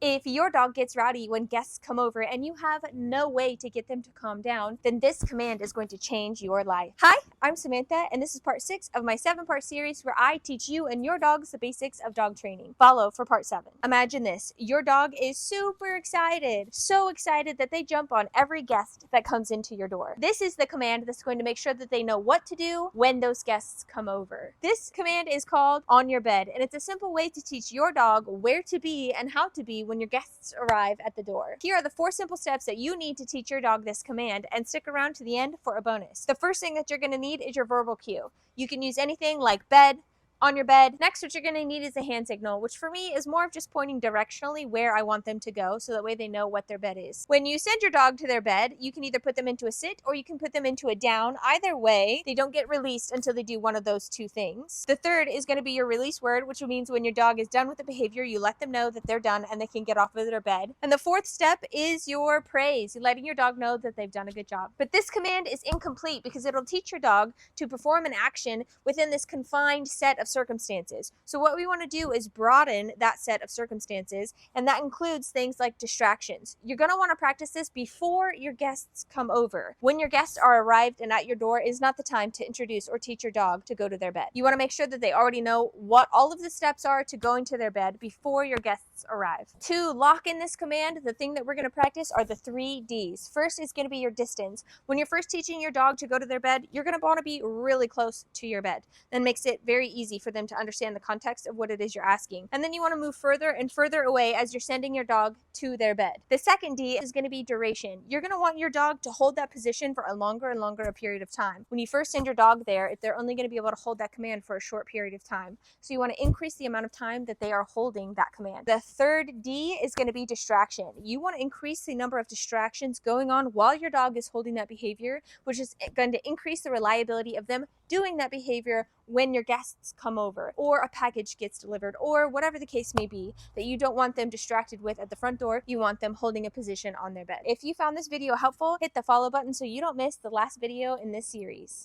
If your dog gets rowdy when guests come over and you have no way to get them to calm down, then this command is going to change your life. Hi, I'm Samantha, and this is part 6 of my 7-part series where I teach you and your dogs the basics of dog training. Follow for part 7. Imagine this. Your dog is super excited, so excited that they jump on every guest that comes into your door. This is the command that's going to make sure that they know what to do when those guests come over. This command is called on your bed, and it's a simple way to teach your dog where to be and how to be when your guests arrive at the door. Here are the 4 simple steps that you need to teach your dog this command, and stick around to the end for a bonus. The first thing that you're going to need is your verbal cue. You can use anything like bed, on your bed. Next, what you're going to need is a hand signal, which for me is more of just pointing directionally where I want them to go, so that way they know what their bed is. When you send your dog to their bed, you can either put them into a sit or you can put them into a down. Either way, they don't get released until they do one of those 2 things. The third is going to be your release word, which means when your dog is done with the behavior, you let them know that they're done and they can get off of their bed. And the 4th step is your praise. You're letting your dog know that they've done a good job. But this command is incomplete because it'll teach your dog to perform an action within this confined set of circumstances. So what we want to do is broaden that set of circumstances, and that includes things like distractions. You're going to want to practice this before your guests come over. When your guests are arrived and at your door is not the time to introduce or teach your dog to go to their bed. You want to make sure that they already know what all of the steps are to going to their bed before your guests arrive. To lock in this command, the thing that we're going to practice are the 3 Ds. First is going to be your distance. When you're first teaching your dog to go to their bed, you're going to want to be really close to your bed. That makes it very easy for them to understand the context of what it is you're asking. And then you want to move further and further away as you're sending your dog to their bed. The second D is going to be duration. You're going to want your dog to hold that position for a longer and longer period of time. When you first send your dog there, they're only going to be able to hold that command for a short period of time. So you want to increase the amount of time that they are holding that command. The third D is going to be distraction. You want to increase the number of distractions going on while your dog is holding that behavior, which is going to increase the reliability of them doing that behavior when your guests come over, or a package gets delivered, or whatever the case may be that you don't want them distracted with at the front door. You want them holding a position on their bed. If you found this video helpful, hit the follow button so you don't miss the last video in this series.